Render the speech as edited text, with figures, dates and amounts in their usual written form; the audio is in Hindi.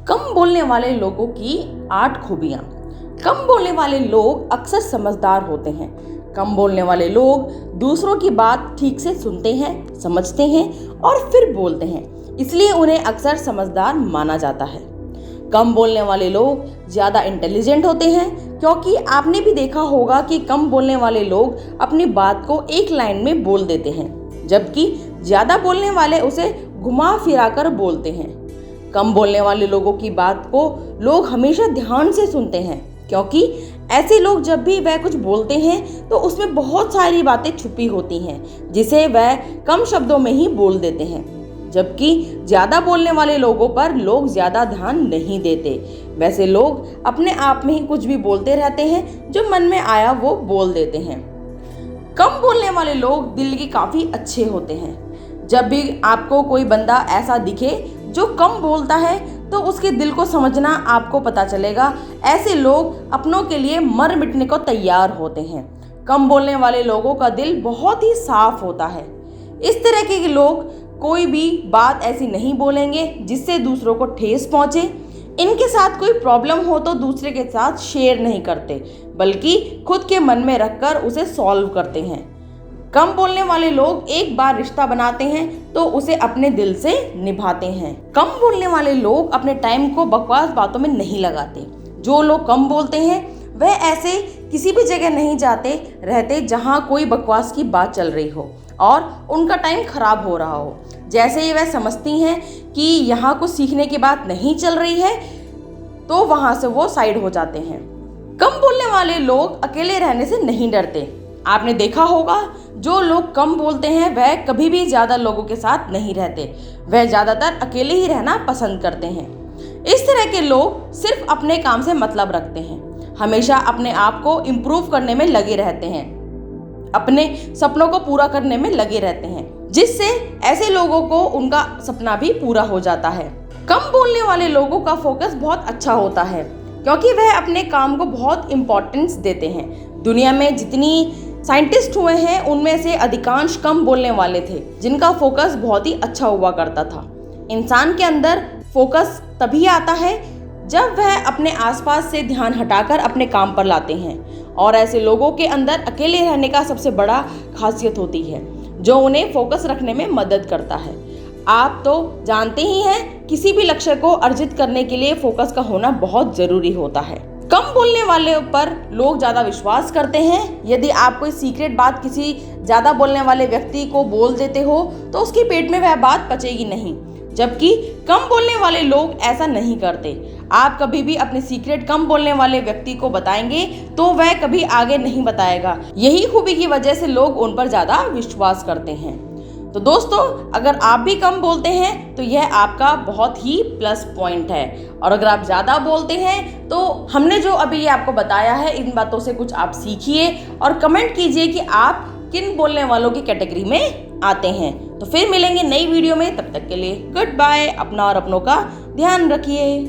कम बोलने वाले लोगों की 8 खूबियाँ। कम बोलने वाले लोग अक्सर समझदार होते हैं। कम बोलने वाले लोग दूसरों की बात ठीक से सुनते हैं, समझते हैं और फिर बोलते हैं, इसलिए उन्हें अक्सर समझदार माना जाता है। कम बोलने वाले लोग ज़्यादा इंटेलिजेंट होते हैं, क्योंकि आपने भी देखा होगा कि कम बोलने वाले लोग अपनी बात को एक लाइन में बोल देते हैं, जबकि ज़्यादा बोलने वाले उसे घुमा फिरा कर बोलते हैं। कम बोलने वाले लोगों की बात को लोग हमेशा ध्यान से सुनते हैं, क्योंकि ऐसे लोग जब भी वह कुछ बोलते हैं तो उसमें बहुत सारी बातें छुपी होती हैं, जिसे वह कम शब्दों में ही बोल देते हैं। जबकि ज़्यादा बोलने वाले लोगों पर लोग ज़्यादा ध्यान नहीं देते। वैसे लोग अपने आप में ही कुछ भी बोलते रहते हैं, जो मन में आया वो बोल देते हैं। कम बोलने वाले लोग दिल के काफ़ी अच्छे होते हैं। जब भी आपको कोई बंदा ऐसा दिखे जो कम बोलता है, तो उसके दिल को समझना आपको पता चलेगा। ऐसे लोग अपनों के लिए मर मिटने को तैयार होते हैं। कम बोलने वाले लोगों का दिल बहुत ही साफ होता है। इस तरह के लोग कोई भी बात ऐसी नहीं बोलेंगे जिससे दूसरों को ठेस पहुंचे। इनके साथ कोई प्रॉब्लम हो तो दूसरे के साथ शेयर नहीं करते, बल्कि खुद के मन में रखकर उसे सॉल्व करते हैं। कम बोलने वाले लोग एक बार रिश्ता बनाते हैं तो उसे अपने दिल से निभाते हैं। कम बोलने वाले लोग अपने टाइम को बकवास बातों में नहीं लगाते। जो लोग कम बोलते हैं वह ऐसे किसी भी जगह नहीं जाते रहते जहां कोई बकवास की बात चल रही हो और उनका टाइम खराब हो रहा हो। जैसे ही वह समझती हैं कि यहाँ कुछ सीखने की बात नहीं चल रही है, तो वहां से वो साइड हो जाते हैं। कम बोलने वाले लोग अकेले रहने से नहीं डरते। आपने देखा होगा, जो लोग कम बोलते हैं वह कभी भी ज़्यादा लोगों के साथ नहीं रहते। वह ज़्यादातर अकेले ही रहना पसंद करते हैं। इस तरह के लोग सिर्फ अपने काम से मतलब रखते हैं, हमेशा अपने आप को इम्प्रूव करने में लगे रहते हैं, अपने सपनों को पूरा करने में लगे रहते हैं, जिससे ऐसे लोगों को उनका सपना भी पूरा हो जाता है। कम बोलने वाले लोगों का फोकस बहुत अच्छा होता है, क्योंकि वह अपने काम को बहुत इम्पोर्टेंस देते हैं। दुनिया में जितनी साइंटिस्ट हुए हैं, उनमें से अधिकांश कम बोलने वाले थे, जिनका फोकस बहुत ही अच्छा हुआ करता था। इंसान के अंदर फोकस तभी आता है जब वह अपने आसपास से ध्यान हटाकर अपने काम पर लाते हैं, और ऐसे लोगों के अंदर अकेले रहने का सबसे बड़ा खासियत होती है, जो उन्हें फोकस रखने में मदद करता है। आप तो जानते ही हैं, किसी भी लक्ष्य को अर्जित करने के लिए फोकस का होना बहुत ज़रूरी होता है। कम बोलने वाले पर लोग ज़्यादा विश्वास करते हैं। यदि आप कोई सीक्रेट बात किसी ज़्यादा बोलने वाले व्यक्ति को बोल देते हो, तो उसके पेट में वह बात पचेगी नहीं, जबकि कम बोलने वाले लोग ऐसा नहीं करते। आप कभी भी अपने सीक्रेट कम बोलने वाले व्यक्ति को बताएंगे तो वह कभी आगे नहीं बताएगा। यही खूबी की वजह से लोग उन पर ज़्यादा विश्वास करते हैं। तो दोस्तों, अगर आप भी कम बोलते हैं तो यह आपका बहुत ही प्लस पॉइंट है, और अगर आप ज़्यादा बोलते हैं तो हमने जो अभी ये आपको बताया है, इन बातों से कुछ आप सीखिए और कमेंट कीजिए कि आप किन बोलने वालों की कैटेगरी में आते हैं। तो फिर मिलेंगे नई वीडियो में, तब तक के लिए गुड बाय। अपना और अपनों का ध्यान रखिए।